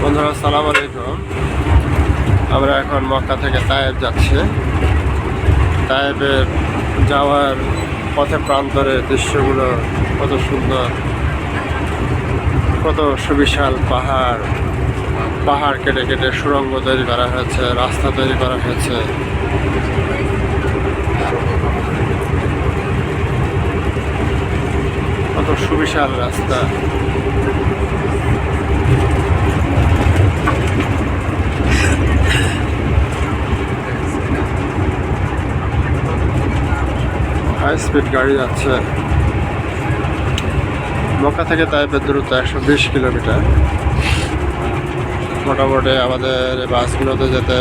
বন্ধুরা আসসালামু আলাইকুম। আমরা এখন মক্কা থেকে তায়েব যাচ্ছি। তায়েবের যাওয়ার পথে প্রান্তরে দৃশ্যগুলো কত সুন্দর, কত সুবিশাল পাহাড়। পাহাড় কেটে কেটে সুড়ঙ্গ তৈরি করা হয়েছে, রাস্তা তৈরি করা হয়েছে। কত সুবিশাল রাস্তা। হাই স্পিড গাড়ি যাচ্ছে। মক্কা থেকে তায়েবের দূরত্ব 120 কিলোমিটার। মোটামুটি আমাদের এই বাসগুলোতে যেতে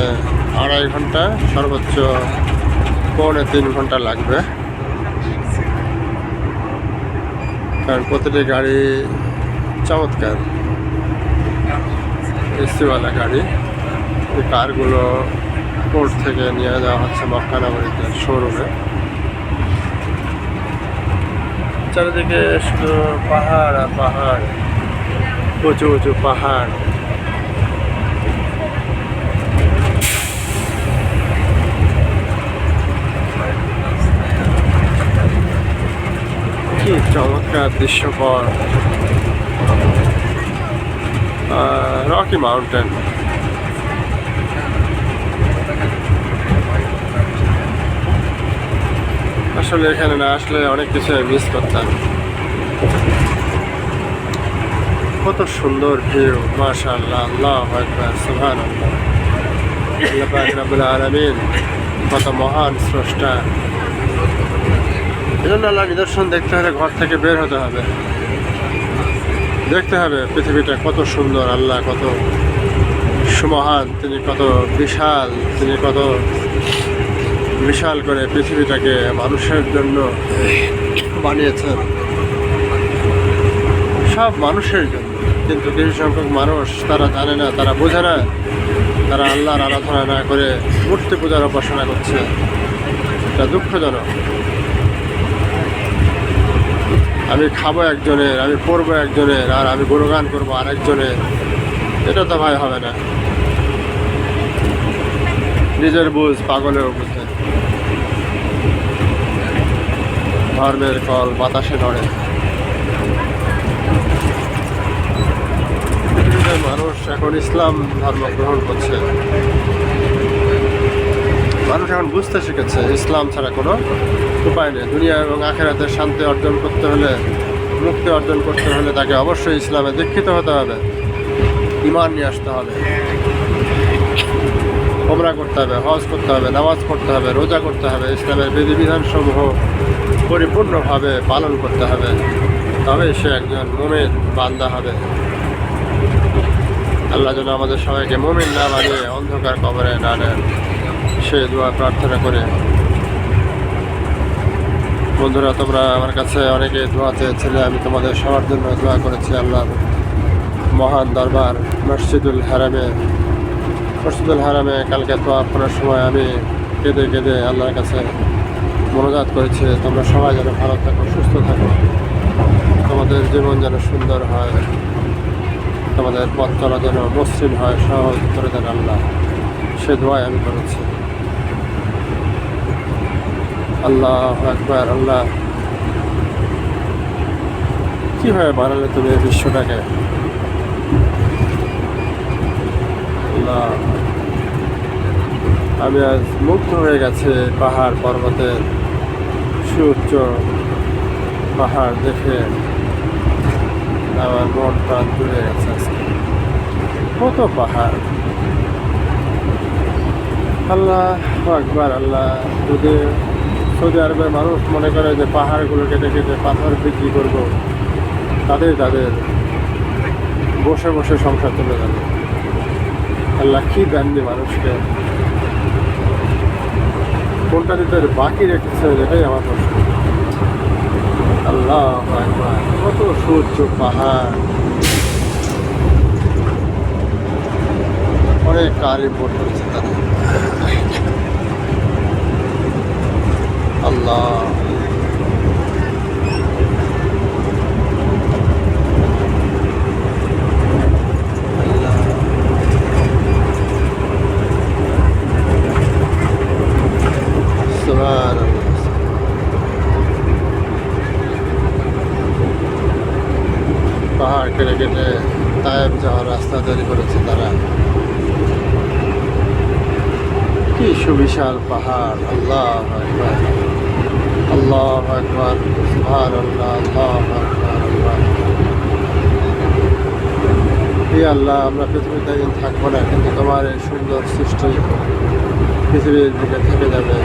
2.5 ঘন্টা, সর্বোচ্চ 2.25-3 ঘন্টা লাগবে। কারণ প্রতিটি গাড়ি চমৎকার, এসিওয়ালা গাড়ি। এই কারগুলো পোর্ট থেকে নিয়ে যাওয়া হচ্ছে মক্কা নগরীতে শোরুমে। চারিদিকে শুধু পাহাড় আর পাহাড়, উঁচু উঁচু পাহাড়। কি চমৎকার দৃশ্যপট। Rocky mountain. আসলে এখানে না আসলে অনেক কিছু মিস করতাম। কত সুন্দর ভিউ, মাশাআল্লাহ, আল্লাহু আকবার, সুবহানাল্লাহ। আল্লাহ পাক রব্বুল আলামিন কত মহান স্রষ্টা। এজন্য আল্লাহ নিদর্শন দেখতে হলে ঘর থেকে বের হতে হবে, দেখতে হবে পৃথিবীটা কত সুন্দর, আল্লাহ কত সুমহান, তিনি কত বিশাল, তিনি কত বিশাল করে পৃথিবীটাকে মানুষের জন্য বানিয়েছেন, সব মানুষের জন্য। কিন্তু কিছু সংখ্যক মানুষ তারা জানে না, তারা বোঝে না, তারা আল্লাহর আরাধনা না করে মূর্তি পূজার উপাসনা করছে। এটা দুঃখজনক। আমি খাবো একজনের, আমি পড়বো একজনের, আর আমি গুণগান করবো আরেকজনের, এটা তো ভাই হবে না। নিজের বুঝ পাগলেও বুঝে। ধর্মের কল বাতাসে নড়ে। মানুষ এখন ইসলাম ধর্ম গ্রহণ করছে। মানুষ এখন বুঝতে শিখেছে ইসলাম ছাড়া কোনো উপায় নেই। দুনিয়া এবং আখেরাতের শান্তি অর্জন করতে হলে, মুক্তি অর্জন করতে হলে তাকে অবশ্যই ইসলামে দীক্ষিত হতে হবে, ঈমান নিয়ে আসতে হবে, ওমরা করতে হবে, হজ করতে হবে, নামাজ পড়তে হবে, রোজা করতে হবে, ইসলামের বিধিবিধানসমূহ পরিপূর্ণভাবে পালন করতে হবে। তবেই সে একজন মুমিন বান্দা হবে। আল্লাহ যেন আমাদের সবাইকে মুমিন না বানিয়ে অন্ধকার কবরে না নেন, সে দোয়া প্রার্থনা করে। বন্ধুরা, তোমরা আমার কাছে অনেকে দোয়া চেয়েছিলে, আমি তোমাদের সবার জন্য দোয়া করেছি। আল্লাহর মহান দরবার মসজিদুল হারামে কালকে তোয়াফ করার সময় আমি কেঁদে কেঁদে আল্লাহর কাছে মোনাজাত করেছি, তোমরা সবাই যেন ভালো থাকো, সুস্থ থাকো, তোমাদের জীবন যেন সুন্দর হয়, তোমাদের পথ চলা যেন মসৃণ হয়, সহজ করে দেন আল্লাহ। সে দোয়াই আমি করেছি। আল্লাহু আকবার। আল্লাহ, কীভাবে বানালে তুমি এই বিশ্বটাকে? আল্লাহ, আমি আজ মুগ্ধ হয়ে গেছে পাহাড় পর্বতের সুউচ্চ পাহাড় দেখে। আমার মন প্রাণ জুড়ে গেছে আজকে। কত পাহাড়! আল্লাহু আকবার। আল্লাহ, যদি সৌদি আরবের মানুষ মনে করে যে পাহাড়গুলো কেটে কেটে পাথর বিক্রি করবো, তাদের বসে বসে সংসার চলে যাবে। আল্লাহ কি দেননি মানুষকে, কোনটা দিতে বাকি রেখেছে, এটাই আমার প্রশ্ন। আল্লাহু আকবার। কত সুউচ্চ পাহাড়, অনেক কার ইম্পোর্ট করেছে তারা। আল্লাহ, আল্লাহ তায়েব যাওয়ার রাস্তা তৈরি করেছে তারা। কি সুবিশাল পাহাড়! আল্লাহ আকবার, আল্লাহ আকবার, সুবহানাল্লাহ, আল্লাহ আকবার, আল্লাহ। হে আল্লাহ, আমরা পৃথিবীতে একদিন থাকবো না, কিন্তু তোমার এই সুন্দর সৃষ্টি পৃথিবীর বুকে থেকে যাবে।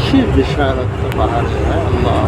কি বিশাল একটা পাহাড়ে, হ্যাঁ আল্লাহ।